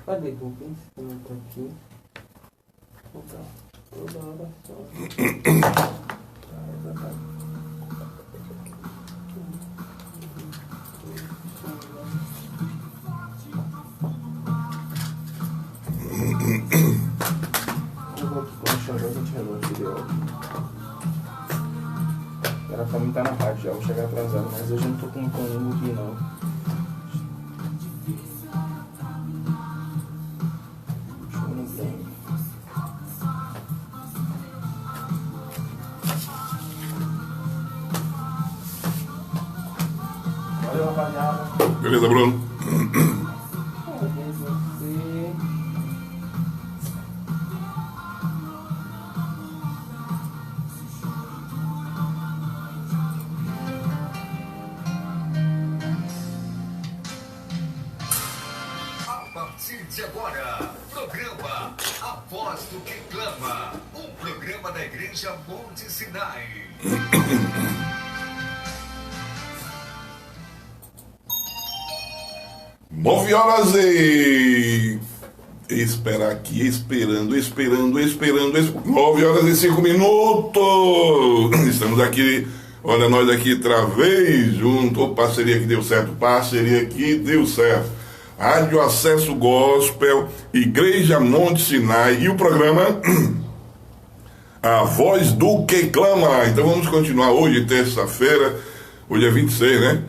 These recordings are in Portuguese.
Cadê Rubens? Não tá aqui. Toda hora só. Eu vou aqui quando chegar, a gente resolve aquele áudio. Era pra mim estar na rádio já, vou chegar atrasado, mas hoje eu não tô com um plano aqui não. Beleza, Bruno? A partir de agora, programa A Voz do que Clama, um programa da Igreja Monte Sinai. 9 horas e... Espera aqui, esperando. 9 horas e 5 minutos. Estamos aqui, olha nós aqui outra vez, junto. Parceria que deu certo, Rádio Acesso Gospel, Igreja Monte Sinai e o programa A Voz do que Clama. Então vamos continuar hoje, terça-feira, hoje é 26, né?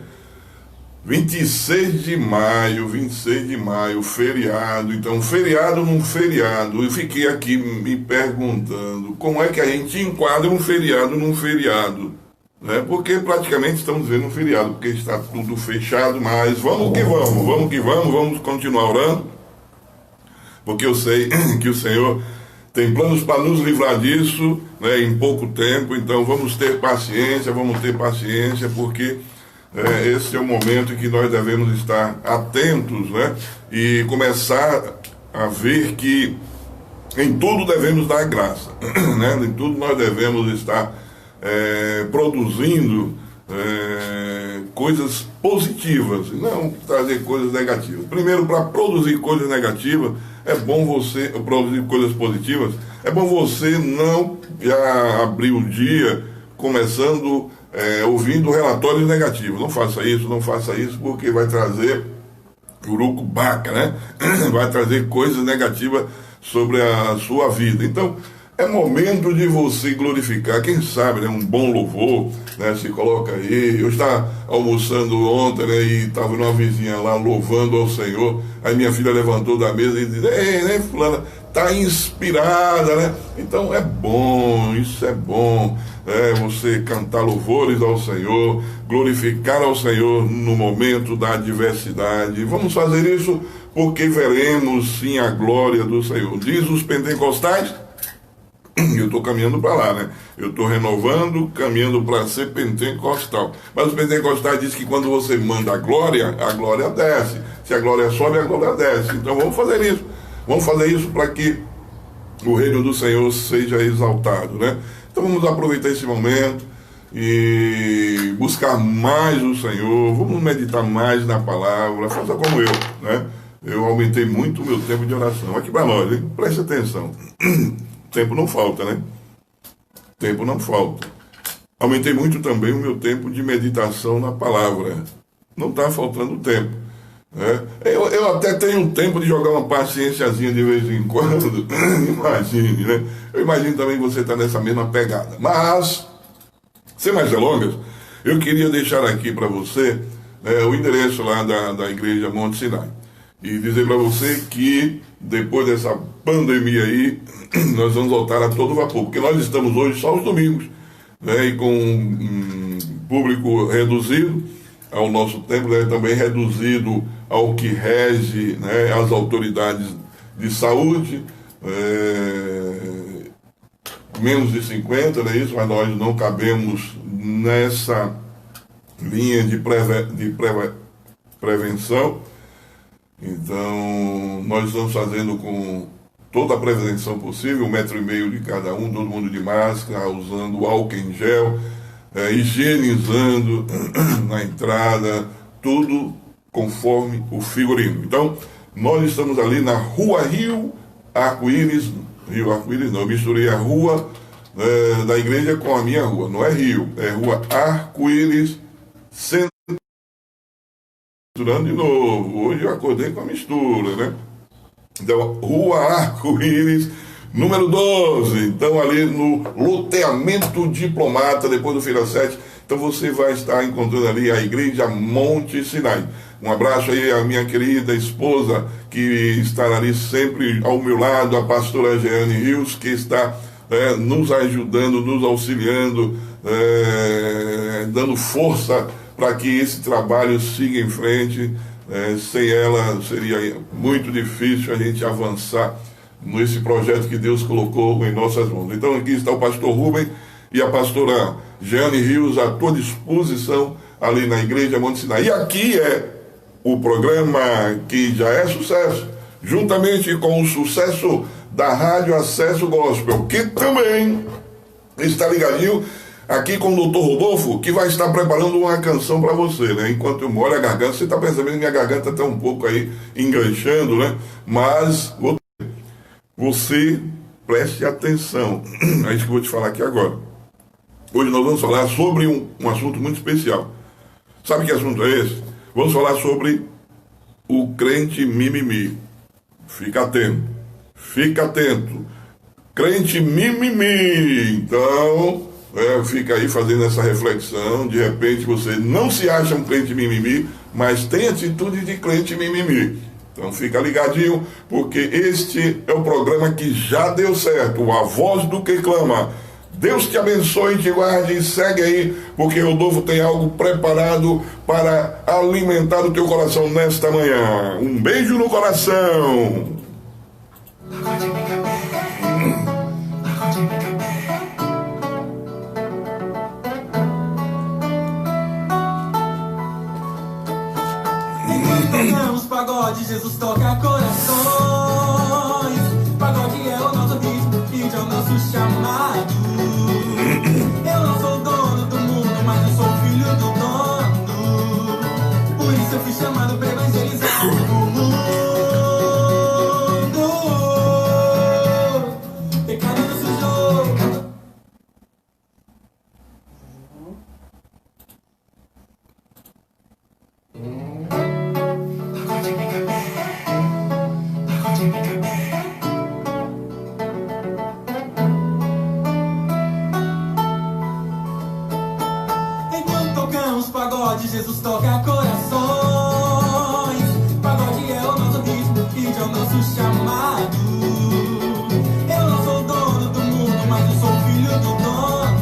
26 de maio, feriado. Então, feriado num feriado. Eu fiquei aqui me perguntando como é que a gente enquadra um feriado num feriado, né? Porque praticamente estamos vendo um feriado, porque está tudo fechado, mas vamos que vamos continuar orando, porque eu sei que o Senhor tem planos para nos livrar disso, né, em pouco tempo. Então vamos ter paciência, porque esse é o momento em que nós devemos estar atentos, né? E começar a ver que em tudo devemos dar graça, né? Em tudo nós devemos estar produzindo coisas positivas, não trazer coisas negativas. Primeiro, para produzir coisas negativas, é bom você produzir coisas positivas, é bom você não já abrir o dia começando ouvindo relatórios negativos. Não faça isso, porque vai trazer urucubaca, né? Vai trazer coisas negativas sobre a sua vida. Então, é momento de você glorificar, quem sabe, né, um bom louvor, né, se coloca aí. Eu estava almoçando ontem, né, e estava numa vizinha lá louvando ao Senhor. Aí minha filha levantou da mesa e disse: ei, né, fulana, tá inspirada, né? Então é bom, isso é bom, você cantar louvores ao Senhor, glorificar ao Senhor no momento da adversidade. Vamos fazer isso porque veremos sim a glória do Senhor. Diz os pentecostais. Eu estou caminhando para lá, né? Eu estou renovando, caminhando para ser pentecostal. Mas os pentecostais dizem que quando você manda a glória desce. Se a glória sobe, a glória desce. Então vamos fazer isso. Vamos fazer isso para que o reino do Senhor seja exaltado, né? Então vamos aproveitar esse momento e buscar mais o Senhor. Vamos meditar mais na palavra. Faça como eu, né? Eu aumentei muito o meu tempo de oração. Aqui para nós, hein? Preste atenção. Tempo não falta, né? Tempo não falta. Aumentei muito também o meu tempo de meditação na palavra. Não está faltando tempo, né? Eu até tenho tempo de jogar uma paciênciazinha de vez em quando. Imagine, né? Eu imagino também que você está nessa mesma pegada. Mas, sem mais delongas, eu queria deixar aqui para você o endereço lá da Igreja Monte Sinai. E dizer para você que depois dessa pandemia aí, nós vamos voltar a todo vapor, porque nós estamos hoje só os domingos, né, e com um público reduzido ao nosso templo, também reduzido ao que rege, né, as autoridades de saúde, menos de 50, não é isso? Mas nós não cabemos nessa linha de prevenção. Então, nós estamos fazendo com toda a prevenção possível, 1,5 metro de cada um, todo mundo de máscara, usando álcool em gel, higienizando na entrada, tudo conforme o figurino. Então, Nós estamos ali na Rua Rio Arco-Íris. Rio Arco-Íris não, eu misturei a rua da igreja com a minha rua. Não é Rio, é Rua Arco-Íris, centro. Misturando de novo. Hoje eu acordei com a mistura, né? Então, Rua Arco-Íris, número 12. Então, ali no loteamento Diplomata, depois do Feira 7. Então, você vai estar encontrando ali a Igreja Monte Sinai. Um abraço aí à minha querida esposa, que está ali sempre ao meu lado, a pastora Jeane Rios, que está nos ajudando, nos auxiliando, dando força para que esse trabalho siga em frente. Sem ela seria muito difícil a gente avançar nesse projeto que Deus colocou em nossas mãos. Então aqui está o pastor Rubem e a pastora Jeane Rios à tua disposição ali na Igreja Monte Sinai. E aqui é o programa que já é sucesso, juntamente com o sucesso da Rádio Acesso Gospel, que também está ligadinho aqui com o doutor Rodolfo, que vai estar preparando uma canção para você, né? Enquanto eu molho a garganta, você está percebendo que minha garganta está um pouco aí enganchando, né? Mas você preste atenção, é isso que eu vou te falar aqui agora. Hoje nós vamos falar sobre um assunto muito especial. Sabe que assunto é esse? Vamos falar sobre o crente mimimi. Fica atento, fica atento. Crente mimimi. Então, fica aí fazendo essa reflexão. De repente você não se acha um crente mimimi, mas tem atitude de crente mimimi. Então fica ligadinho, porque este é o programa que já deu certo. A Voz do que Clama. Deus te abençoe e te guarde e segue aí, porque Rodolfo tem algo preparado para alimentar o teu coração nesta manhã. Um beijo no coração. Tocamos pagode, Jesus toca corações. Pagode é o nosso ritmo e é o nosso chamado. Eu não sou dono do mundo, mas eu sou filho do dono. Por isso eu fui chamado para evangelizar o mundo. Pecado no sujou. Jesus toca corações. Pagode é o nosso ritmo e é o nosso chamado. Eu não sou dono do mundo, mas eu sou filho do dono.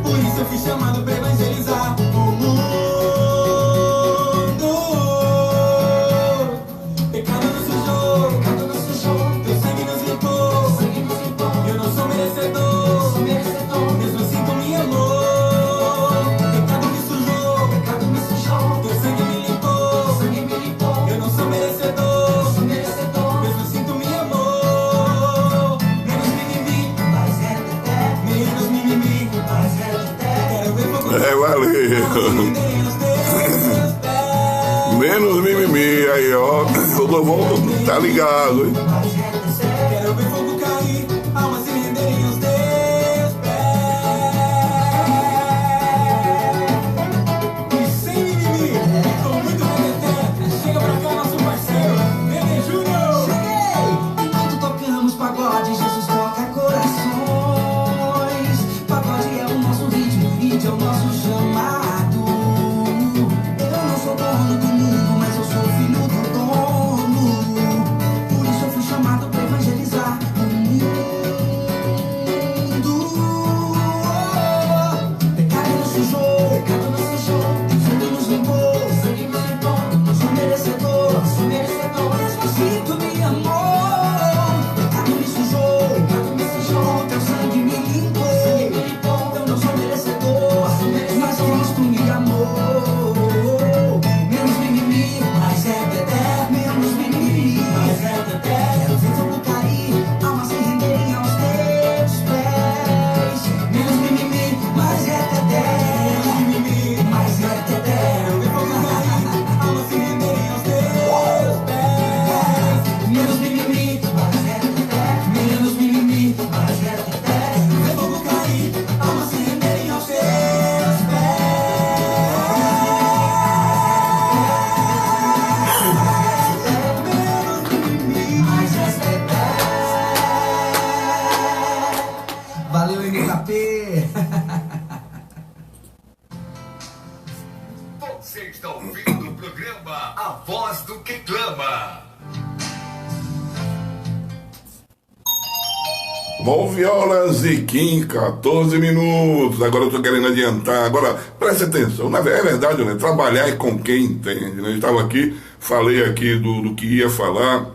Por isso eu fui chamado para evangelizar o mundo. Pecado nos sujou, teu sangue nos limpou. Eu não sou merecedor, mesmo assim tu me amou. Valeu. Menos mimimi aí, ó. Todo mundo tá ligado, hein? Quero ver fogo cair, almas se renderem aos teus pés. E sem mimimi, com muito requeté. Chega pra cá, nosso parceiro, Nenê Júnior. Cheguei! Enquanto tocamos pagode, Jesus toca corações. Pagode é o nosso ritmo e é o nosso chamado. Eu não sou dono do mundo, mas eu sou filho do dono. Por isso eu fui programa A Voz do que Clama. Volve horas e 14 minutos. Agora eu estou querendo adiantar. Agora, preste atenção. É verdade, né? Trabalhar é com quem entende. Né? Eu estava aqui, falei aqui do que ia falar.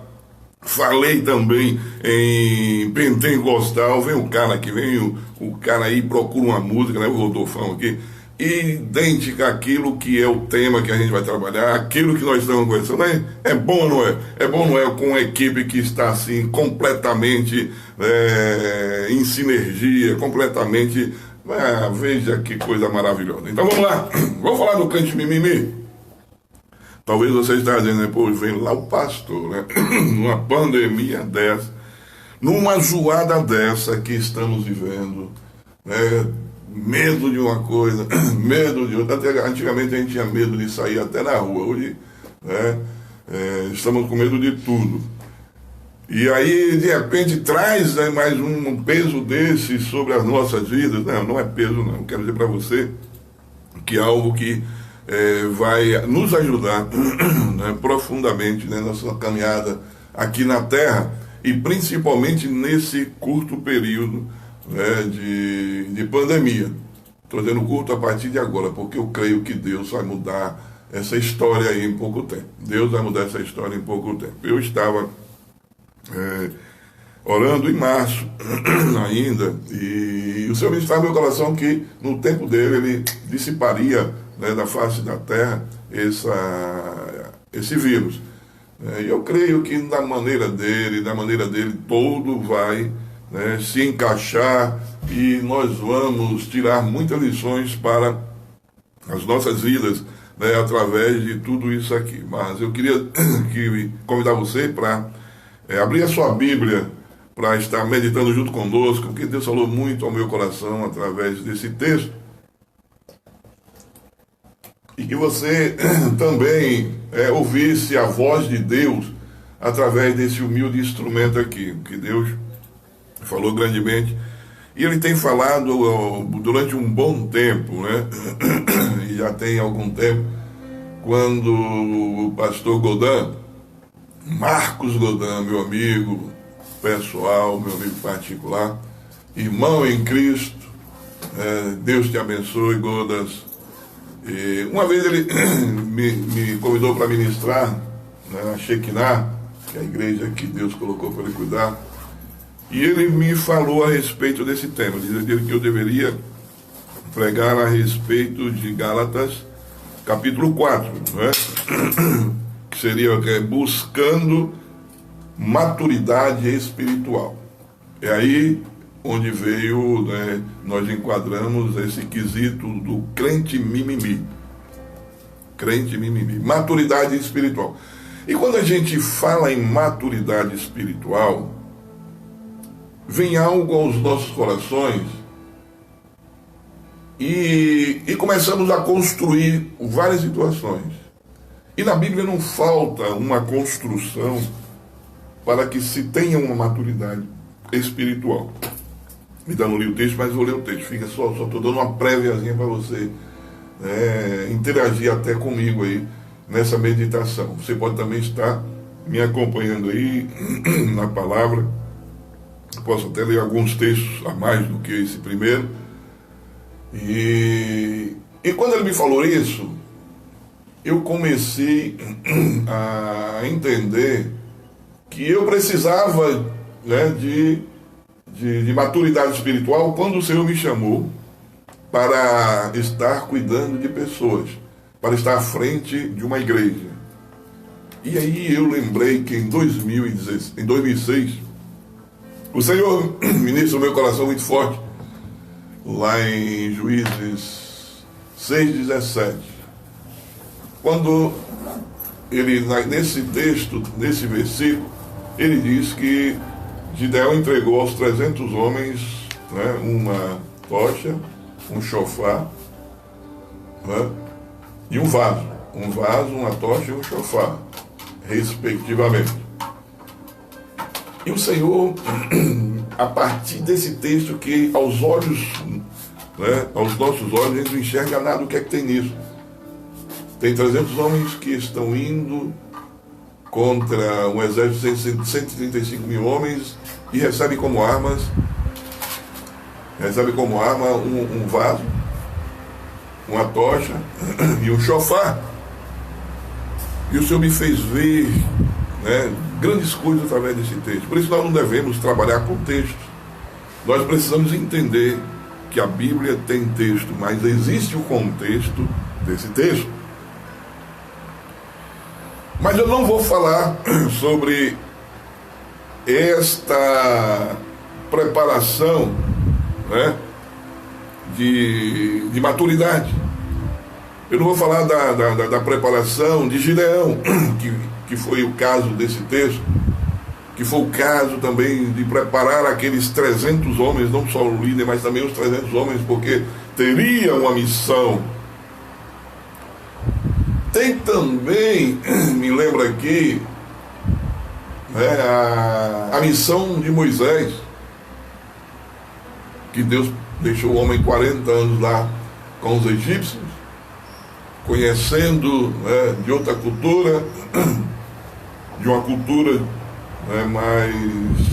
Falei também em pentecostal. Vem o cara aqui, vem o cara aí, procura uma música, né? O Rodolfão aqui. Idêntica àquilo que é o tema que a gente vai trabalhar, aquilo que nós estamos conversando. É bom ou não é? É bom ou não é com uma equipe que está assim completamente em sinergia, completamente... veja que coisa maravilhosa. Então vamos lá, vamos falar do crente mimimi. Talvez você esteja dizendo, né? Pô, vem lá o pastor, né? Numa pandemia dessa, numa zoada dessa que estamos vivendo, né? Medo de uma coisa, medo de outra. Antigamente a gente tinha medo de sair até na rua. Hoje, né, estamos com medo de tudo. E aí, de repente, traz, né, mais um peso desse sobre as nossas vidas. Não é peso, não. Quero dizer para você que é algo que vai nos ajudar né, profundamente, né, na nossa caminhada aqui na Terra e principalmente nesse curto período, né, de pandemia. Estou dizendo curto a partir de agora, porque eu creio que Deus vai mudar essa história aí em pouco tempo. Deus vai mudar essa história em pouco tempo. Eu estava orando em março ainda, e o Senhor me estava no meu coração que no tempo dele ele dissiparia, né, da face da terra esse vírus. E eu creio que da maneira dele todo vai, né, se encaixar e nós vamos tirar muitas lições para as nossas vidas, né, através de tudo isso aqui. Mas eu queria convidar você para abrir a sua Bíblia para estar meditando junto conosco, porque Deus falou muito ao meu coração através desse texto. E que você também ouvisse a voz de Deus através desse humilde instrumento aqui, que Deus falou grandemente, e ele tem falado durante um bom tempo, né? E já tem algum tempo, quando o pastor Godin, Marcos Godin, meu amigo pessoal, meu amigo particular, irmão em Cristo, Deus te abençoe, Godas. E uma vez ele me convidou para ministrar, né, na Shekinah, que é a igreja que Deus colocou para ele cuidar. E ele me falou a respeito desse tema, dizendo que eu deveria pregar a respeito de Gálatas, capítulo 4, né? Que seria buscando maturidade espiritual. É aí onde veio, né, nós enquadramos esse quesito do crente mimimi. Crente mimimi. Maturidade espiritual. E quando a gente fala em maturidade espiritual, vem algo aos nossos corações e começamos a construir várias situações. E na Bíblia não falta uma construção para que se tenha uma maturidade espiritual. Ainda não li o texto, mas vou ler o texto. Fica só estou dando uma préviazinha para você interagir até comigo aí nessa meditação. Você pode também estar me acompanhando aí na palavra. Posso até ler alguns textos a mais do que esse primeiro. E quando ele me falou isso, eu comecei a entender que eu precisava, né, de maturidade espiritual quando o Senhor me chamou para estar cuidando de pessoas, para estar à frente de uma igreja. E aí eu lembrei que em 2006, o Senhor ministra o meu coração muito forte, lá em Juízes 6:17, quando ele, nesse texto, nesse versículo, ele diz que Gideão entregou aos 300 homens, né, uma tocha, um chofar, né, e um vaso, uma tocha e um chofar, respectivamente. E o Senhor, a partir desse texto que aos olhos, né, aos nossos olhos, a gente não enxerga nada, o que é que tem nisso? Tem 300 homens que estão indo contra um exército de 135 mil homens e recebe como arma um vaso, uma tocha e um chofar. E o Senhor me fez ver, né, grandes coisas através desse texto. Por isso nós não devemos trabalhar com textos. Nós precisamos entender que a Bíblia tem texto, mas existe o contexto desse texto. Mas eu não vou falar sobre esta preparação, né, de maturidade. Eu não vou falar da preparação de Gideão, que foi o caso desse texto, que foi o caso também de preparar aqueles 300 homens, não só o líder, mas também os 300 homens, porque teria uma missão. Tem também, me lembra aqui, né, a missão de Moisés, que Deus deixou o homem 40 anos lá com os egípcios, conhecendo, né, de outra cultura, de uma cultura, né, mais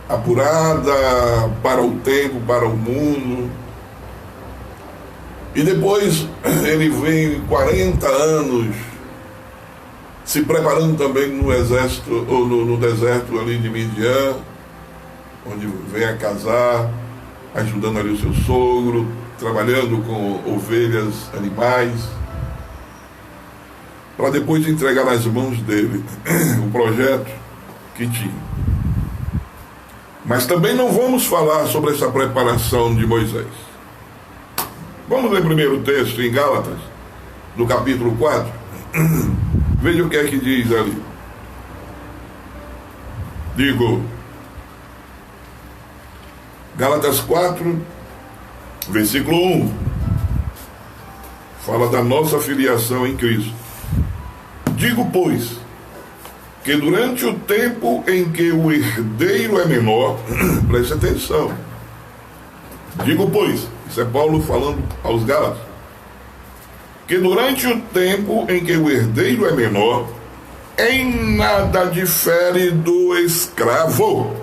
apurada para o tempo, para o mundo. E depois ele vem 40 anos se preparando também no exército, ou no deserto ali de Midian, onde vem a casar, ajudando ali o seu sogro, trabalhando com ovelhas, animais, para depois entregar nas mãos dele o projeto que tinha. Mas também não vamos falar sobre essa preparação de Moisés. Vamos ler primeiro o texto em Gálatas, no capítulo 4. Veja o que é que diz ali. Digo, Gálatas 4, versículo 1, fala da nossa filiação em Cristo. Digo, pois, que durante o tempo em que o herdeiro é menor, preste atenção. Digo, pois, isso é Paulo falando aos Gálatas, que durante o tempo em que o herdeiro é menor, em nada difere do escravo,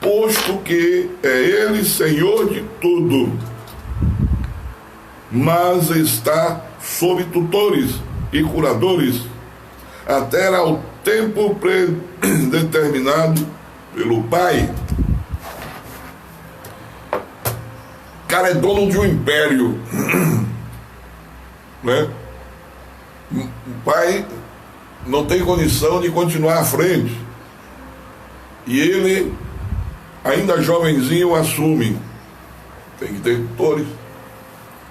posto que é ele senhor de tudo, mas está sob tutores e curadores, até ao tempo predeterminado pelo Pai. O cara é dono de um império, né? O pai não tem condição de continuar à frente, e ele, ainda jovenzinho, assume. Tem que ter tutores,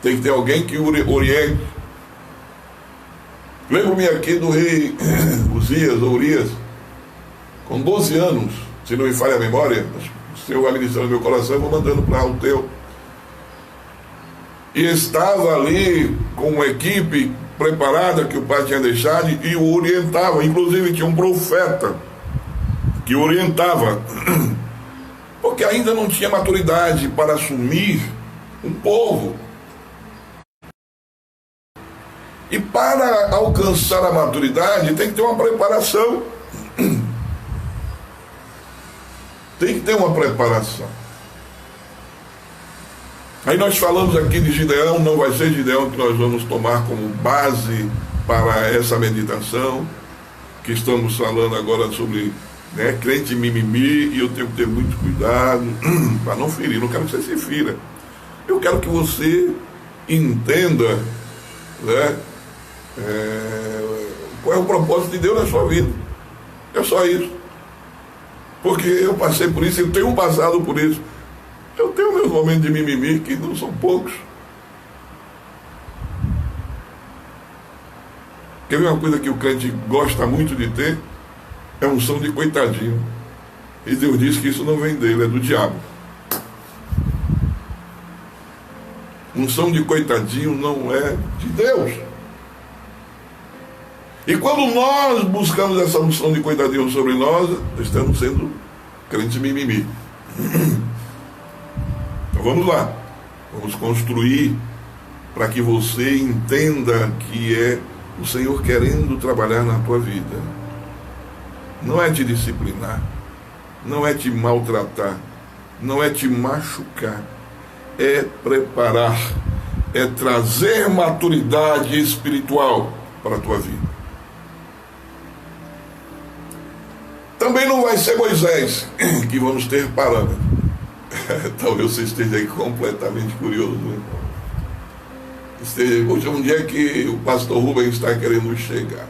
tem que ter alguém que oriente. Lembro-me aqui do rei Urias, com 12 anos, se não me falha a memória, o Senhor vai ministrando no meu coração, eu vou mandando para o teu. E estava ali com uma equipe preparada que o pai tinha deixado e o orientava. Inclusive tinha um profeta que orientava, porque ainda não tinha maturidade para assumir um povo. E para alcançar a maturidade tem que ter uma preparação. Tem que ter uma preparação. Aí nós falamos aqui de Gideão, não vai ser Gideão que nós vamos tomar como base para essa meditação, que estamos falando agora sobre, né, crente mimimi, e eu tenho que ter muito cuidado para não ferir. Não quero que você se fira. Eu quero que você entenda, né, qual é o propósito de Deus na sua vida. É só isso. Porque eu passei por isso, eu tenho passado por isso. Eu tenho meus momentos de mimimi, que não são poucos. Quer ver uma coisa que o crente gosta muito de ter? É um som de coitadinho. E Deus diz que isso não vem dele, é do diabo. Um som de coitadinho não é de Deus. E quando nós buscamos essa unção de coitadinho sobre nós, estamos sendo crentes mimimi. Então vamos lá. Vamos construir para que você entenda que é o Senhor querendo trabalhar na tua vida. Não é te disciplinar, não é te maltratar, não é te machucar, é preparar, é trazer maturidade espiritual para a tua vida. Também não vai ser Moisés que vamos ter parâmetro. Talvez você esteja aí completamente curioso, né? Hoje é um dia que o pastor Rubens está querendo chegar.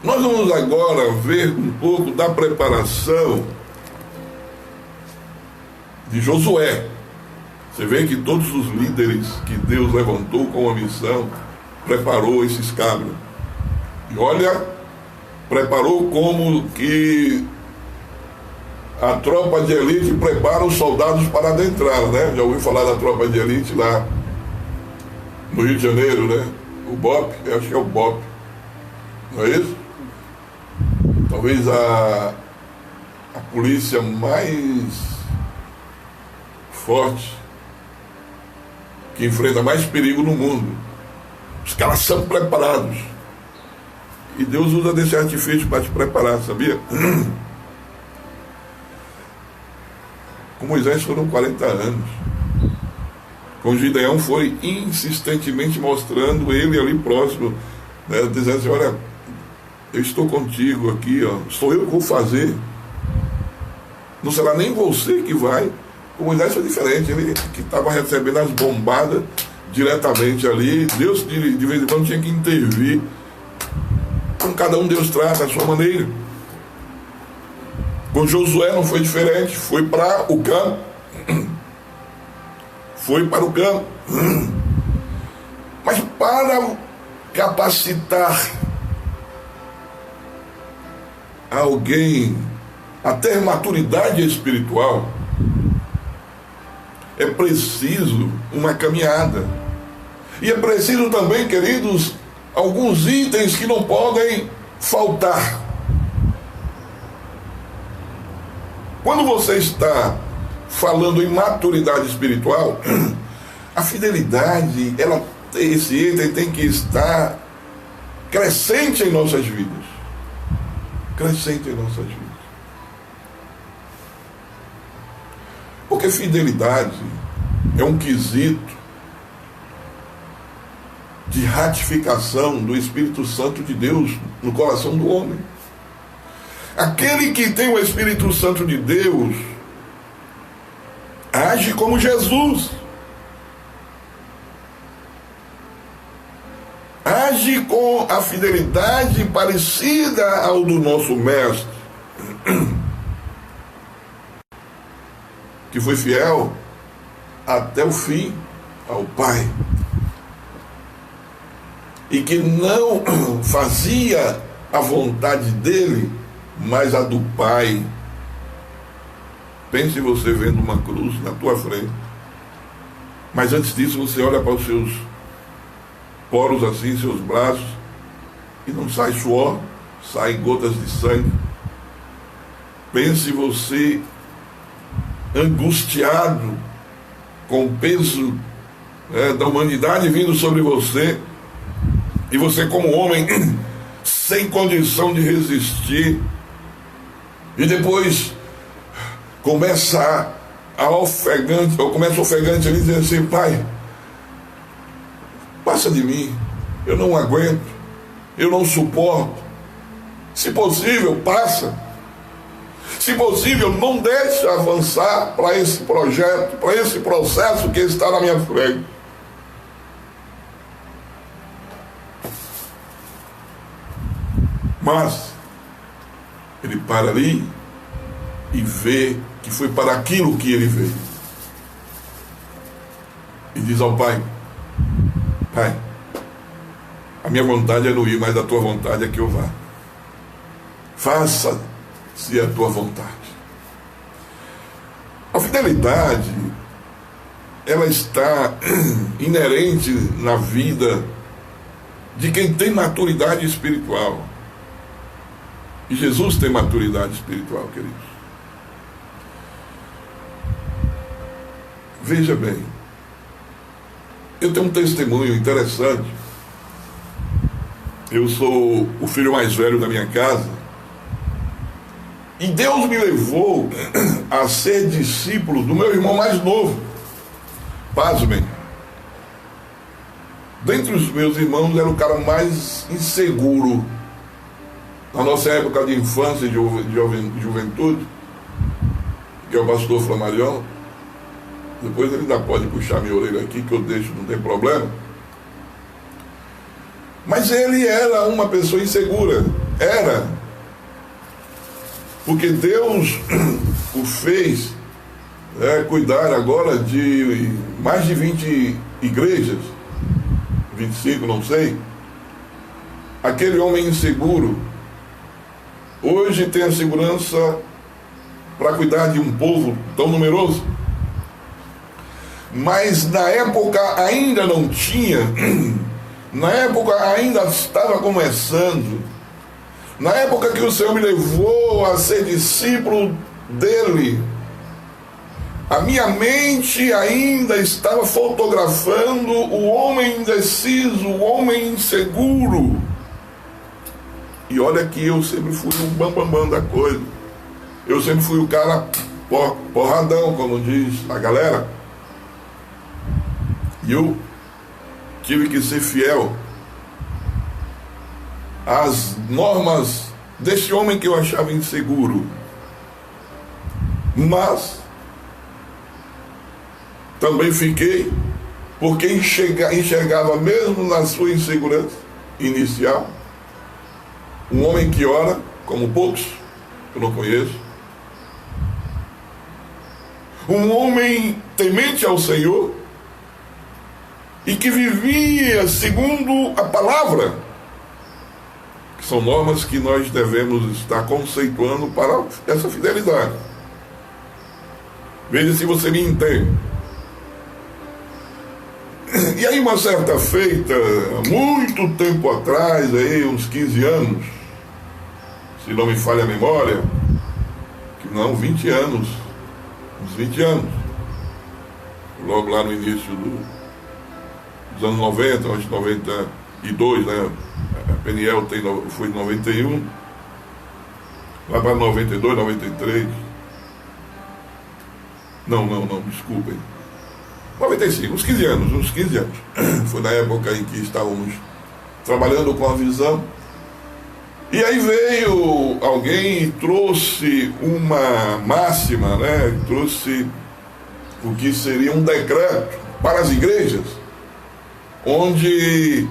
Nós vamos agora ver um pouco da preparação de Josué. Você vê que todos os líderes que Deus levantou com a missão, preparou esses cabras. E olha, preparou como que a tropa de elite prepara os soldados para adentrar, né? Já ouviu falar da tropa de elite lá no Rio de Janeiro, né? O BOP, eu acho que é o BOP. Não é isso? Talvez a polícia mais forte, que enfrenta mais perigo no mundo. Os caras são preparados. E Deus usa desse artifício para te preparar, sabia? Com Moisés foram 40 anos. Com Gideão foi insistentemente mostrando ele ali próximo, né, dizendo assim, olha, eu estou contigo aqui, ó, sou eu que vou fazer. Não será nem você que vai. Com Moisés foi diferente, ele que estava recebendo as bombadas diretamente ali. Deus de vez em quando tinha que intervir. Com cada um Deus trata a sua maneira. Com Josué não foi diferente, foi para o campo. Foi para o campo. Mas para capacitar alguém a ter maturidade espiritual, é preciso uma caminhada. E é preciso também, queridos, alguns itens que não podem faltar. Quando você está falando em maturidade espiritual, a fidelidade, esse item tem que estar crescente em nossas vidas. Crescente em nossas vidas. Porque fidelidade é um quesito de ratificação do Espírito Santo de Deus no coração do homem. Aquele que tem o Espírito Santo de Deus age como Jesus. Age com a fidelidade parecida ao do nosso mestre, que foi fiel até o fim ao Pai, e que não fazia a vontade dele, mas a do Pai. Pense você vendo uma cruz na tua frente, mas antes disso você olha para os seus poros assim, seus braços, e não sai suor, saem gotas de sangue. Pense você angustiado com o peso da humanidade vindo sobre você, e você como homem sem condição de resistir, e depois começa ofegante ali dizendo assim, Pai, passa de mim, eu não aguento, eu não suporto, se possível passa, se possível não deixe avançar para esse projeto, para esse processo que está na minha frente. Mas ele para ali e vê que foi para aquilo que ele veio. E diz ao Pai, Pai, a minha vontade é não ir, mas a tua vontade é que eu vá. Faça-se a tua vontade. A fidelidade, ela está inerente na vida de quem tem maturidade espiritual. E Jesus tem maturidade espiritual, queridos. Veja bem, eu tenho um testemunho interessante. Eu sou o filho mais velho da minha casa, e Deus me levou a ser discípulo do meu irmão mais novo. Pasmem. Dentre os meus irmãos, era o cara mais inseguro na nossa época de infância e de juventude, que é o pastor Flamarion. Depois ele ainda pode puxar minha orelha aqui, que eu deixo, não tem problema. Mas ele era uma pessoa insegura. Era. Porque Deus o fez cuidar agora de mais de 20 igrejas, 25, não sei. Aquele homem inseguro hoje tem a segurança para cuidar de um povo tão numeroso. Mas na época ainda não tinha, na época ainda estava começando, na época que o Senhor me levou a ser discípulo dele, a minha mente ainda estava fotografando o homem indeciso, o homem inseguro. E olha que eu sempre fui o bambambam da coisa. Eu sempre fui o cara porradão, como diz a galera. E eu tive que ser fiel às normas deste homem que eu achava inseguro. Mas também fiquei, porque enxergava mesmo na sua insegurança inicial, um homem que ora, como poucos, eu não conheço, um homem temente ao Senhor, e que vivia segundo a palavra, que são normas que nós devemos estar conceituando para essa fidelidade. Veja se você me entende. E aí uma certa feita, muito tempo atrás, aí, uns 15 anos, se não me falha a memória, que não, 20 anos, uns 20 anos, logo lá no início dos anos 90, acho que 92, né? A Peniel foi em 91, lá para 92, 93. Não, desculpem. 95, uns 15 anos. Foi na época em que estávamos trabalhando com a visão. E aí veio alguém e trouxe uma máxima, né? Trouxe o que seria um decreto para as igrejas, onde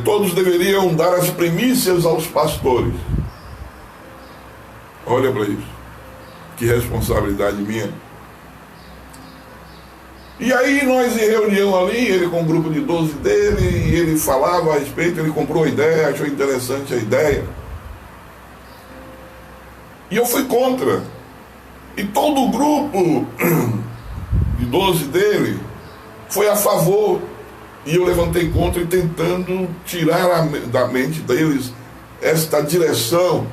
todos deveriam dar as primícias aos pastores. Olha para isso, que responsabilidade minha. E aí nós em reunião ali, ele com um grupo de 12 dele, e ele falava a respeito, ele comprou a ideia, achou interessante a ideia. E eu fui contra. E todo o grupo de 12 dele foi a favor. E eu levantei contra e tentando tirar da mente deles esta direção.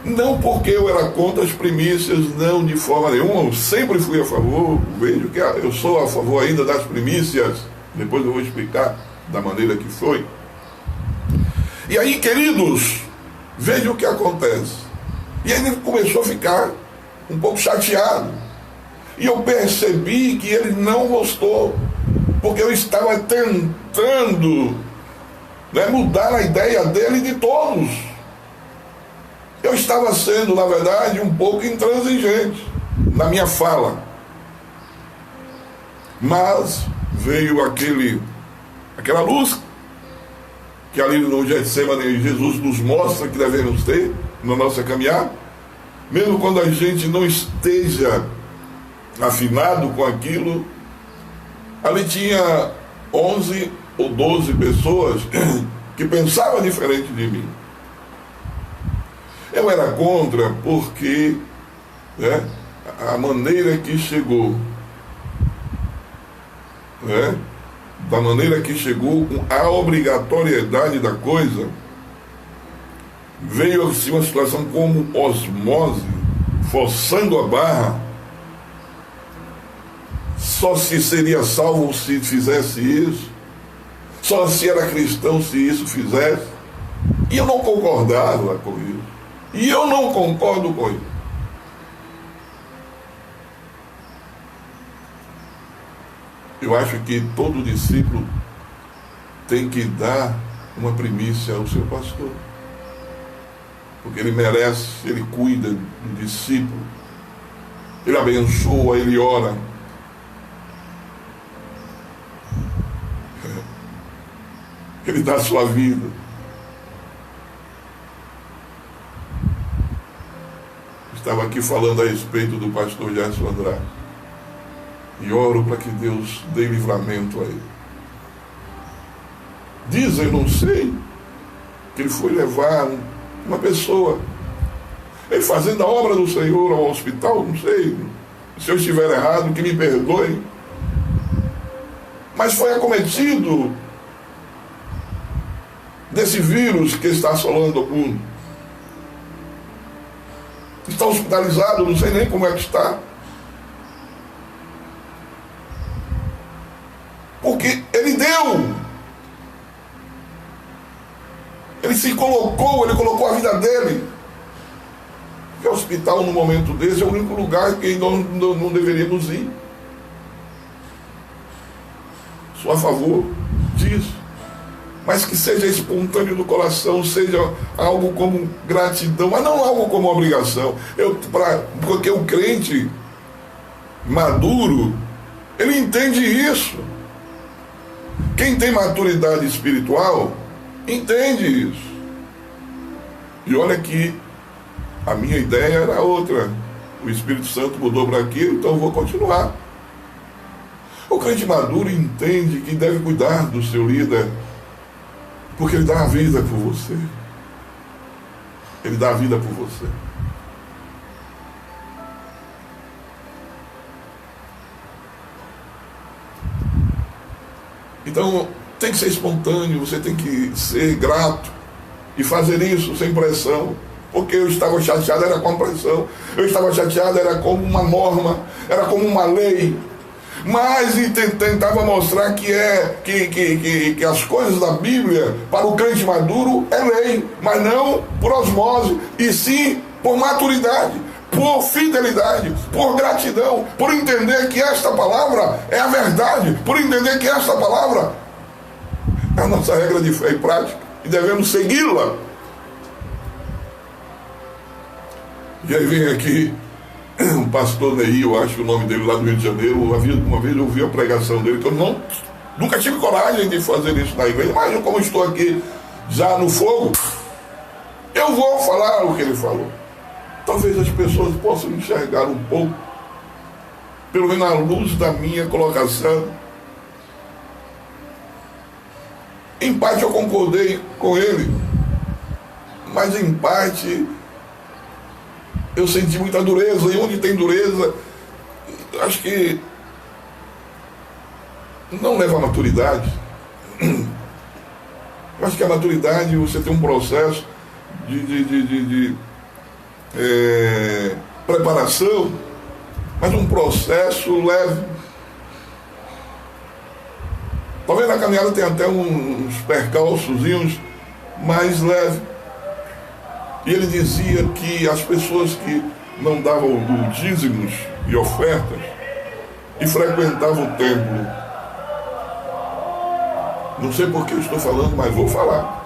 Não porque eu era contra as primícias, não de forma nenhuma, eu sempre fui a favor. Vejo que eu sou a favor ainda das primícias, depois eu vou explicar da maneira que foi. E aí, queridos, vejam o que acontece. E aí ele começou a ficar um pouco chateado. E eu percebi que ele não gostou, porque eu estava tentando mudar a ideia dele e de todos. Eu estava sendo, na verdade, um pouco intransigente na minha fala. Mas veio aquela luz que ali no Getsemane Jesus nos mostra que devemos ter na nossa caminhada. Mesmo quando a gente não esteja afinado com aquilo, ali tinha 11 ou 12 pessoas que pensavam diferente de mim. Eu era contra porque a maneira que chegou, da maneira que chegou, a obrigatoriedade da coisa, veio assim uma situação como osmose, forçando a barra, só se seria salvo se fizesse isso, só se era cristão se isso fizesse. E eu não concordava com isso. E eu não concordo com isso. Eu acho que todo discípulo tem que dar uma primícia ao seu pastor. Porque ele merece, ele cuida do discípulo. Ele abençoa, ele ora. Ele dá a sua vida. Estava aqui falando a respeito do pastor Gerson Andrade. E oro para que Deus dê livramento a ele. Dizem, não sei, que ele foi levar uma pessoa, ele fazendo a obra do Senhor ao hospital, não sei, se eu estiver errado, que me perdoe. Mas foi acometido desse vírus que está assolando o mundo. Está hospitalizado, não sei nem como é que está. Porque ele deu. Ele se colocou, ele colocou a vida dele. Porque o hospital, no momento desse, é o único lugar que não deveríamos ir. Sou a favor disso. Mas que seja espontâneo do coração, seja algo como gratidão, mas não algo como obrigação. Porque o crente maduro, ele entende isso. Quem tem maturidade espiritual, entende isso. E olha que a minha ideia era outra. O Espírito Santo mudou para aquilo, então eu vou continuar. O crente maduro entende que deve cuidar do seu líder, porque ele dá a vida por você. Ele dá a vida por você. Então, tem que ser espontâneo, você tem que ser grato e fazer isso sem pressão. Porque eu estava chateado, era com pressão. Eu estava chateado, era como uma norma, era como uma lei. Mas tentava mostrar que as coisas da Bíblia, para o crente maduro, é lei. Mas não por osmose, e sim por maturidade, por fidelidade, por gratidão, por entender que esta palavra é a verdade, por entender que esta palavra é a nossa regra de fé e prática, e devemos segui-la. E aí vem aqui o pastor Ney, eu acho o nome dele lá do Rio de Janeiro. Uma vez eu ouvi a pregação dele, que eu nunca tive coragem de fazer isso na igreja, mas como eu estou aqui já no fogo, eu vou falar o que ele falou. Talvez as pessoas possam enxergar um pouco, pelo menos à luz da minha colocação. Em parte eu concordei com ele, mas em parte eu senti muita dureza, e onde tem dureza, acho que não leva à maturidade. Eu acho que a maturidade, você tem um processo de preparação, mas um processo leve. Talvez na caminhada tenha até uns percalçozinhos mais leves. E ele dizia que as pessoas que não davam dízimos e ofertas e frequentavam o templo, não sei por que eu estou falando, mas vou falar.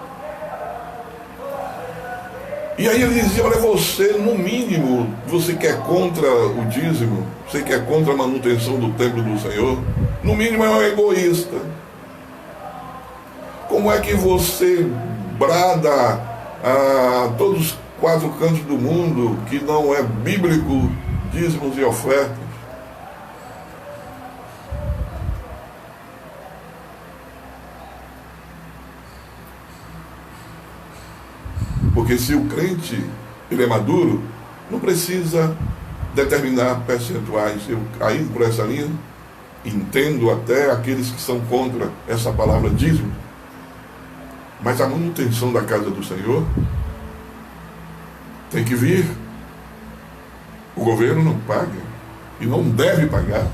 E aí ele dizia, olha, você, no mínimo, você que é contra o dízimo, você que é contra a manutenção do templo do Senhor, no mínimo é um egoísta. Como é que você brada a todos os 4 cantos do mundo que não é bíblico dízimos e ofertas? Porque se o crente ele é maduro, não precisa determinar percentuais. Eu caí por essa linha, entendo até aqueles que são contra essa palavra dízimo. Mas a manutenção da casa do Senhor tem que vir. O governo não paga e não deve pagar.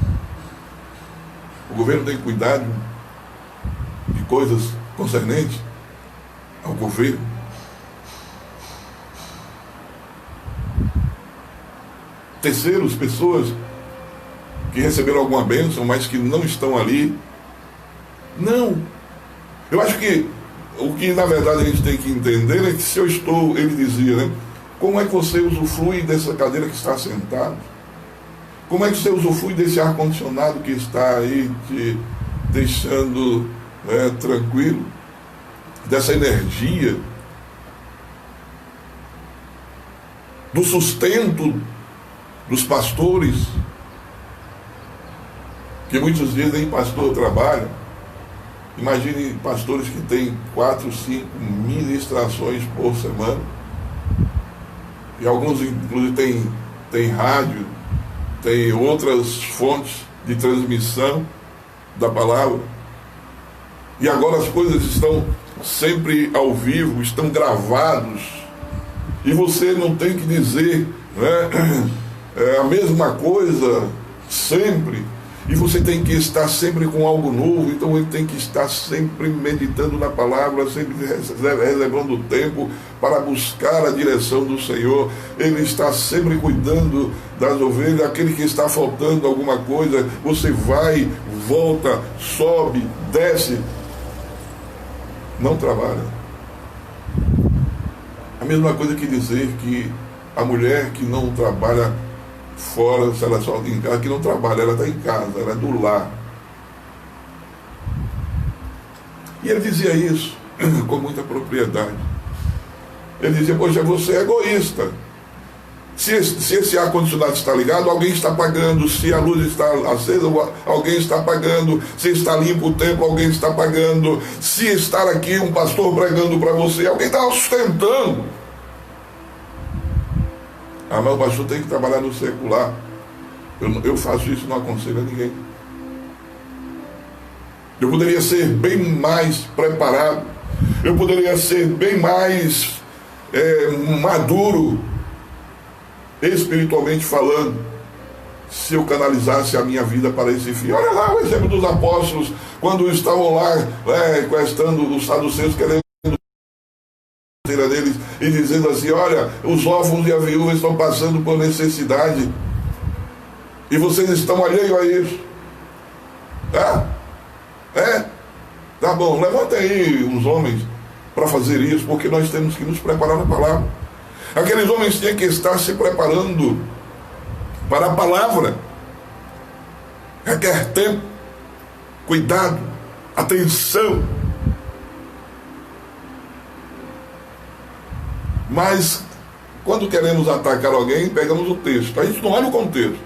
O governo tem que cuidar de coisas concernentes ao governo. Terceiros, pessoas que receberam alguma bênção, mas que não estão ali. Não. Eu acho que o que na verdade a gente tem que entender é que se eu estou, ele dizia, né? Como é que você usufrui dessa cadeira que está sentado? Como é que você usufrui desse ar-condicionado que está aí te deixando tranquilo? Dessa energia? Do sustento dos pastores, que muitos dizem pastor trabalha. Imagine pastores que têm 4, 5 ministrações por semana. E alguns inclusive têm rádio, tem outras fontes de transmissão da palavra. E agora as coisas estão sempre ao vivo, estão gravados. E você não tem que dizer, né, a mesma coisa sempre. E você tem que estar sempre com algo novo. Então ele tem que estar sempre meditando na palavra, sempre reservando tempo para buscar a direção do Senhor. Ele está sempre cuidando das ovelhas. Aquele que está faltando alguma coisa, você vai, volta, sobe, desce. Não trabalha. A mesma coisa que dizer que a mulher que não trabalha fora, se ela só em casa, que não trabalha, ela está em casa, ela é do lar. E ele dizia isso com muita propriedade. Ele dizia, poxa, você é egoísta. Se esse ar-condicionado está ligado, alguém está pagando. Se a luz está acesa, alguém está pagando. Se está limpo o templo, alguém está pagando. Se estar aqui um pastor pregando para você, alguém está sustentando. Ah, mas o pastor tem que trabalhar no secular. Eu faço isso, não aconselho a ninguém. Eu poderia ser bem mais preparado. Eu poderia ser bem mais maduro, espiritualmente falando, se eu canalizasse a minha vida para esse fim. Olha lá o exemplo dos apóstolos, quando estavam lá questando os saduceus, querendo deles e dizendo assim, olha, os órfãos e a viúva estão passando por necessidade e vocês estão alheios a isso. Tá bom, levantem aí os homens para fazer isso, porque nós temos que nos preparar na palavra. Aqueles homens tinham que estar se preparando para a palavra. Requer tempo, cuidado, atenção. Mas, quando queremos atacar alguém, pegamos o texto. A gente não olha o contexto.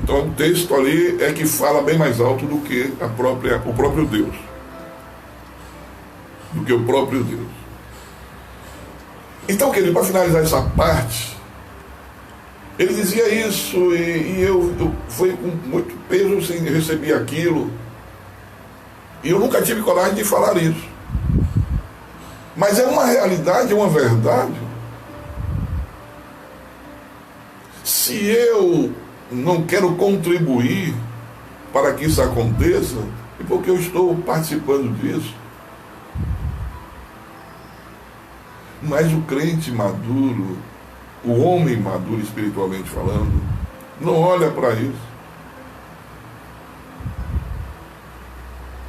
Então, o texto ali é que fala bem mais alto do que o próprio Deus. Do que o próprio Deus. Então, querido, para finalizar essa parte, ele dizia isso e eu fui com muito peso, assim, recebi aquilo. E eu nunca tive coragem de falar isso. Mas é uma realidade, é uma verdade. Se eu não quero contribuir para que isso aconteça, é porque eu estou participando disso. Mas o crente maduro, o homem maduro espiritualmente falando, não olha para isso.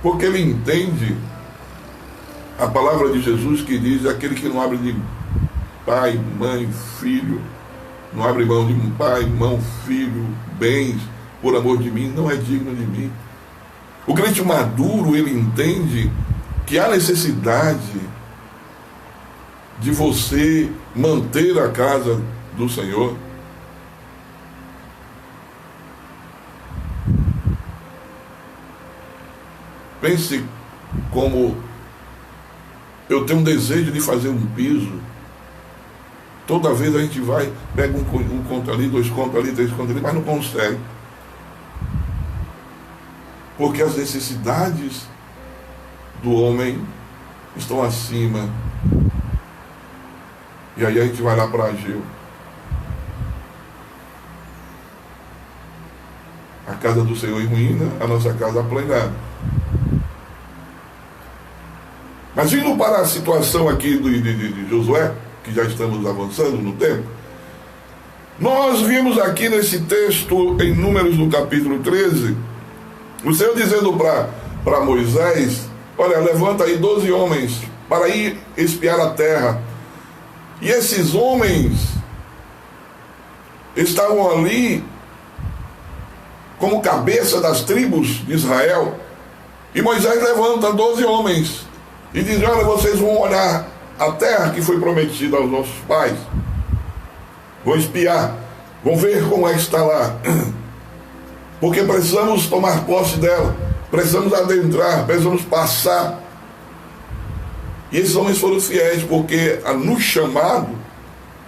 Porque ele entende a palavra de Jesus que diz, aquele que não abre de pai, mãe, filho, não abre mão de pai, mão, filho, bens, por amor de mim, não é digno de mim. O crente maduro, ele entende que há necessidade de você manter a casa do Senhor. Pense como eu tenho um desejo de fazer um piso. Toda vez a gente vai, pega um conto ali, 2 contos ali, 3 contos ali, mas não consegue. Porque as necessidades do homem estão acima. E aí a gente vai lá para Ageu. A casa do Senhor em ruína, a nossa casa aplanada. Mas indo para a situação aqui de Josué, que já estamos avançando no tempo, nós vimos aqui nesse texto, em Números no capítulo 13, o Senhor dizendo para Moisés: olha, levanta aí 12 homens para ir espiar a terra. E esses homens estavam ali como cabeça das tribos de Israel. E Moisés levanta 12 homens e diz: olha, vocês vão olhar a terra que foi prometida aos nossos pais, vão espiar, vão ver como é que está lá, porque precisamos tomar posse dela, precisamos adentrar, precisamos passar. E esses homens foram fiéis, porque no chamado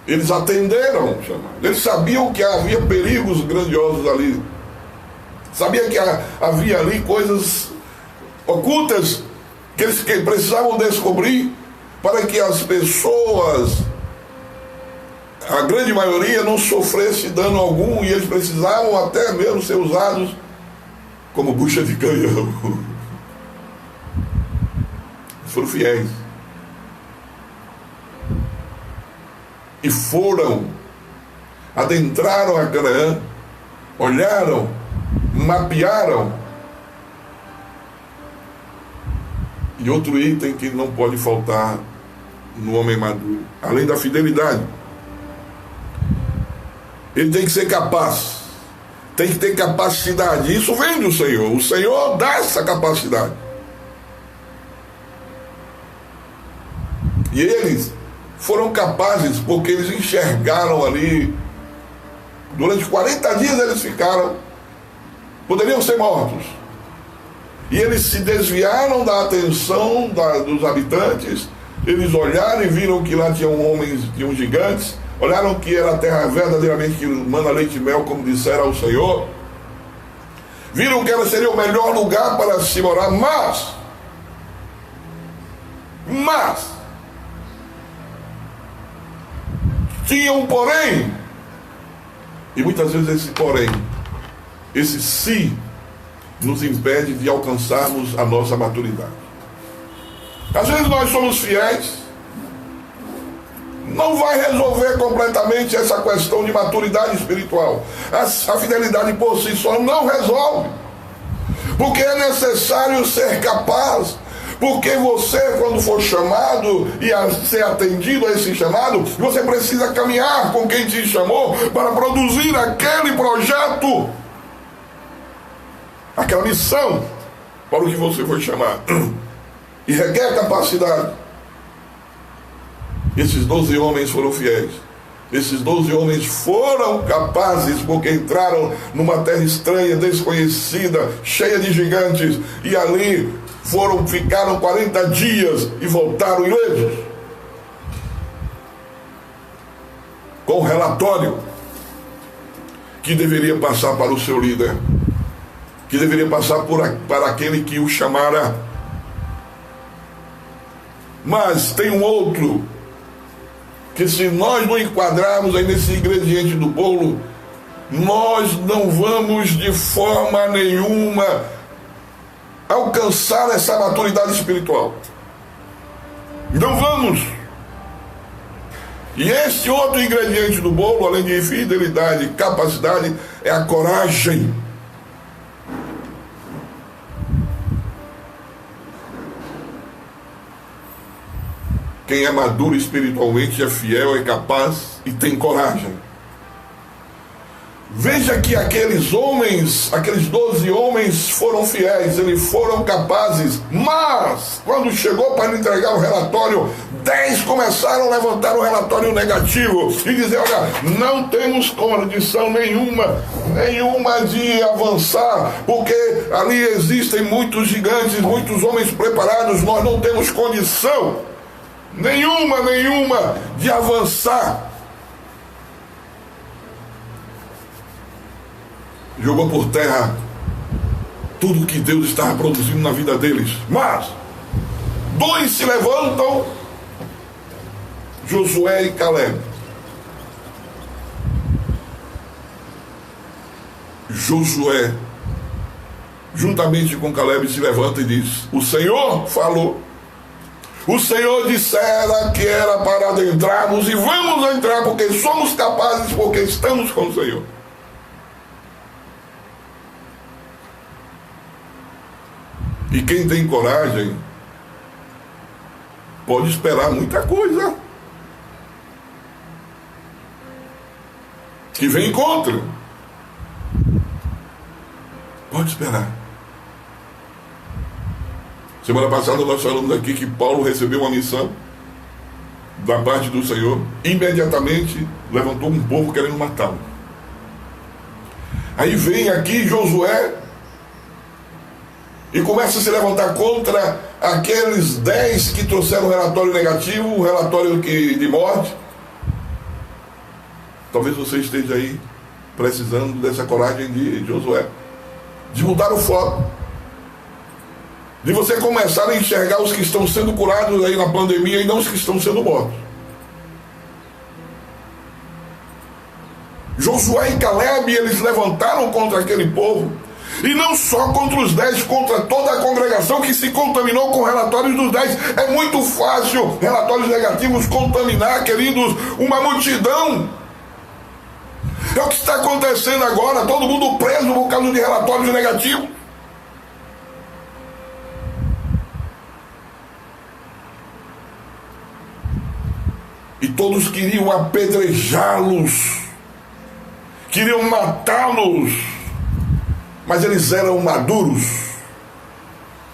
eles atenderam o chamado. Eles sabiam que havia perigos grandiosos ali, sabia que havia ali coisas ocultas que eles precisavam descobrir, para que as pessoas, a grande maioria, não sofresse dano algum, e eles precisavam até mesmo ser usados como bucha de canhão. Eles foram fiéis e foram, adentraram a Canaã, olharam, mapearam. E outro item que não pode faltar no homem maduro, além da fidelidade, ele tem que ser capaz, tem que ter capacidade. Isso vem do Senhor. O Senhor dá essa capacidade. E eles foram capazes, porque eles enxergaram ali. Durante 40 dias eles ficaram, poderiam ser mortos, e eles se desviaram da atenção dos habitantes. Eles olharam e viram que lá tinham homens, tinham gigantes, olharam que era a terra verdadeiramente que mana leite e mel, como dissera ao Senhor, viram que ela seria o melhor lugar para se morar, mas tinha um porém, e muitas vezes esse porém, esse se, nos impede de alcançarmos a nossa maturidade. Às vezes nós somos fiéis, não vai resolver completamente essa questão de maturidade espiritual. A fidelidade por si só não resolve, porque é necessário ser capaz. Porque você, quando for chamado e a ser atendido a esse chamado, você precisa caminhar com quem te chamou para produzir aquele projeto, aquela missão para o que você foi chamado. E requer capacidade. Esses 12 homens foram fiéis. Esses 12 homens foram capazes, porque entraram numa terra estranha, desconhecida, cheia de gigantes, e ali ficaram 40 dias e voltaram ilesos, com o relatório que deveria passar para o seu líder, que deveria passar para aquele que o chamara. Mas tem um outro, que se nós não enquadrarmos aí nesse ingrediente do bolo, nós não vamos de forma nenhuma alcançar essa maturidade espiritual. Não vamos. E esse outro ingrediente do bolo, além de fidelidade e capacidade, é a coragem. Quem é maduro espiritualmente é fiel, é capaz e tem coragem. Veja que aqueles 12 homens foram fiéis, eles foram capazes, mas quando chegou para entregar o relatório, 10 começaram a levantar o relatório negativo e dizer: olha, não temos condição nenhuma de avançar, porque ali existem muitos gigantes, muitos homens preparados, nós não temos condição nenhuma de avançar. Jogou por terra tudo que Deus estava produzindo na vida deles. Mas 2 se levantam, Josué e Caleb. Josué juntamente com Caleb, se levanta e diz: o Senhor falou. O Senhor dissera que era para adentrarmos, e vamos entrar porque somos capazes, porque estamos com o Senhor. E quem tem coragem pode esperar muita coisa que vem contra. Pode esperar. Semana passada nós falamos aqui que Paulo recebeu uma missão da parte do Senhor. Imediatamente levantou um povo querendo matá-lo. Aí vem aqui Josué e começa a se levantar contra aqueles 10 que trouxeram um relatório negativo, um relatório de morte. Talvez você esteja aí precisando dessa coragem de Josué, de mudar o foco, de você começar a enxergar os que estão sendo curados aí na pandemia e não os que estão sendo mortos. Josué e Caleb, eles levantaram contra aquele povo, e não só contra os 10, contra toda a congregação que se contaminou com relatórios dos 10. É muito fácil relatórios negativos contaminar, queridos, uma multidão. É o que está acontecendo agora, todo mundo preso por causa de relatórios negativos. E todos queriam apedrejá-los, queriam matá-los, mas eles eram maduros.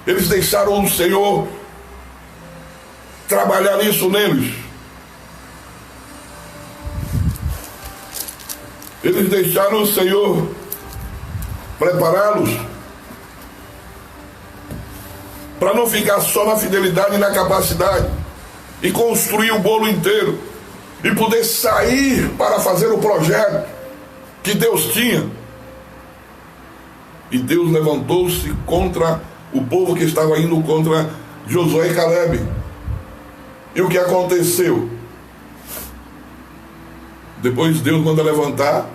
Eles deixaram o Senhor trabalhar isso neles. Eles deixaram o Senhor prepará-los para não ficar só na fidelidade e na capacidade, e construir o bolo inteiro, e poder sair para fazer o projeto que Deus tinha. E Deus levantou-se contra o povo que estava indo contra Josué e Caleb. E o que aconteceu? Depois Deus manda levantar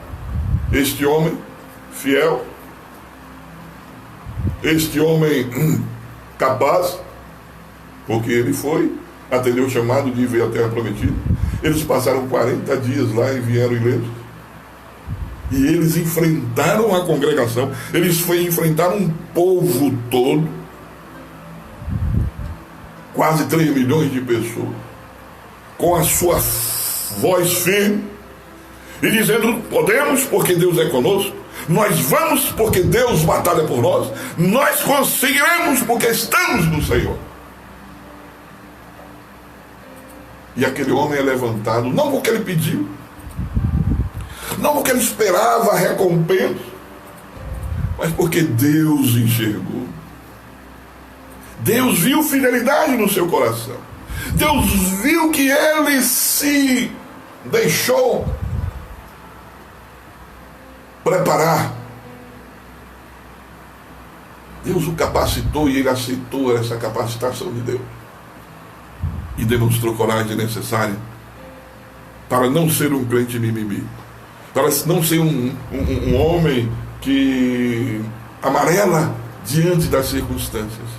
este homem fiel, este homem capaz, porque ele foi, atendeu o chamado de ver a terra prometida. Eles passaram 40 dias lá e vieram ilesos. E eles enfrentaram a congregação, eles enfrentaram um povo todo, quase 3 milhões de pessoas, com a sua voz firme, e dizendo: podemos porque Deus é conosco, nós vamos porque Deus batalha por nós, nós conseguiremos porque estamos no Senhor. E aquele homem é levantado, não porque ele pediu, não porque ele esperava a recompensa, mas porque Deus enxergou. Deus viu fidelidade no seu coração. Deus viu que ele se deixou preparar. Deus o capacitou e ele aceitou essa capacitação de Deus. E demonstrou coragem necessária para não ser um crente mimimi, para não ser um homem que amarela diante das circunstâncias.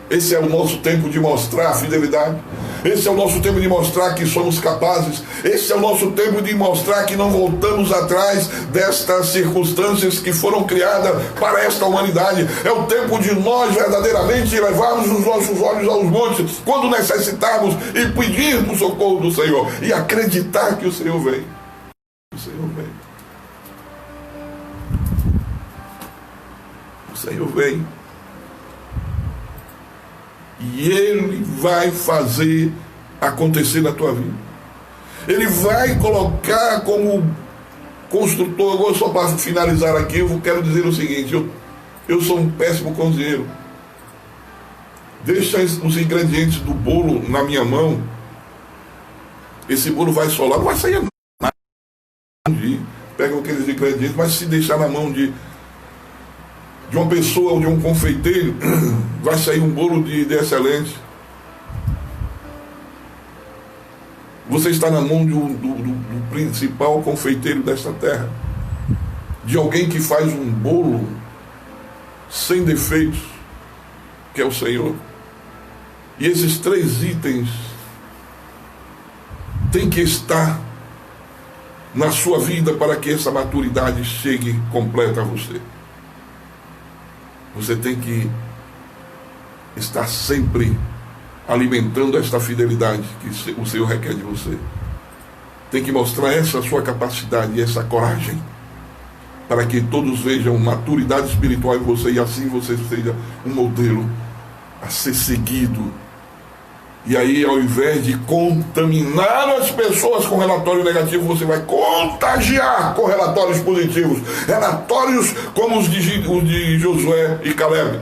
Esse é o nosso tempo de mostrar a fidelidade. Esse é o nosso tempo de mostrar que somos capazes. Esse é o nosso tempo de mostrar que não voltamos atrás destas circunstâncias que foram criadas para esta humanidade. É o tempo de nós verdadeiramente levarmos os nossos olhos aos montes quando necessitarmos e pedirmos socorro do Senhor e acreditar que o Senhor vem. O Senhor vem. O Senhor vem. E Ele vai fazer acontecer na tua vida. Ele vai colocar como construtor. Agora, só para finalizar aqui, eu quero dizer o seguinte: eu sou um péssimo cozinheiro. Deixa os ingredientes do bolo na minha mão. Esse bolo vai solar, não vai sair nada. Pega aqueles ingredientes, mas se deixar na mão de uma pessoa ou de um confeiteiro, vai sair um bolo de excelência. Você está na mão do principal confeiteiro desta terra, de alguém que faz um bolo sem defeitos, que é o Senhor. E esses 3 itens têm que estar na sua vida para que essa maturidade chegue completa a você. Você tem que estar sempre alimentando esta fidelidade que o Senhor requer de você. Tem que mostrar essa sua capacidade e essa coragem, para que todos vejam maturidade espiritual em você, e assim você seja um modelo a ser seguido. E aí, ao invés de contaminar as pessoas com relatório negativo, você vai contagiar com relatórios positivos. Relatórios como os de Josué e Caleb.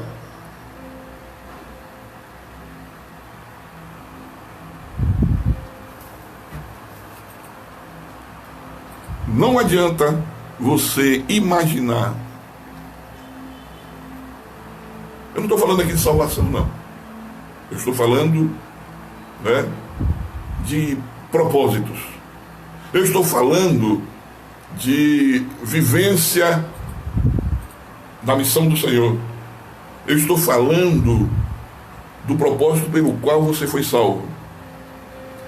Não adianta você imaginar. Eu não estou falando aqui de salvação, não. Eu estou falando, né, de propósitos. Eu estou falando de vivência da missão do Senhor. Eu estou falando do propósito pelo qual você foi salvo.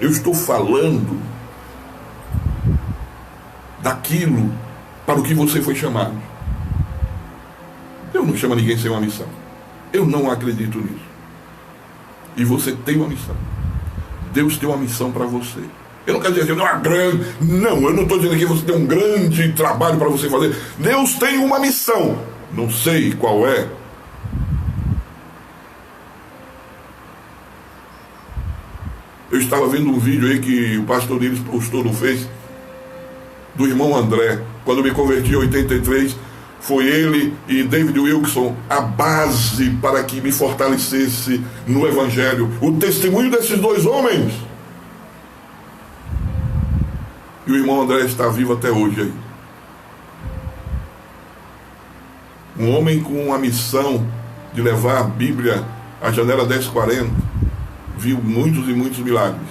Eu estou falando daquilo para o que você foi chamado. Deus não chama ninguém sem uma missão. Eu não acredito nisso. E você tem uma missão. Deus tem uma missão para você. Eu não quero dizer assim, não, eu não estou dizendo que você tem um grande trabalho para você fazer. Deus tem uma missão. Não sei qual é. Eu estava vendo um vídeo aí que o pastor Nils postou no Face, do irmão André. Quando eu me converti em 83, foi ele e David Wilson a base para que me fortalecesse no Evangelho. O testemunho desses 2 homens. E o irmão André está vivo até hoje aí. Um homem com a missão de levar a Bíblia à janela 1040, viu muitos e muitos milagres.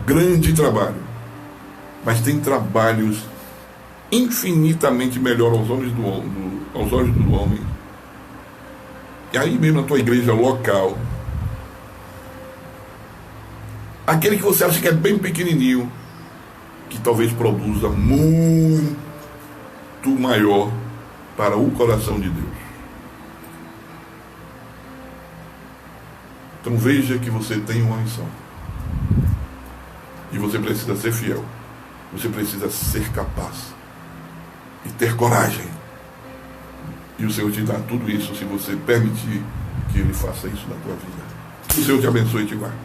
Grande trabalho. Mas tem trabalhos infinitamente melhor aos olhos do homem. E aí mesmo na tua igreja local, aquele que você acha que é bem pequenininho, que talvez produza muito maior para o coração de Deus. Então veja que você tem uma missão. E você precisa ser fiel. Você precisa ser capaz e ter coragem. E o Senhor te dá tudo isso se você permitir que Ele faça isso na tua vida. Que o Senhor te abençoe e te guarde.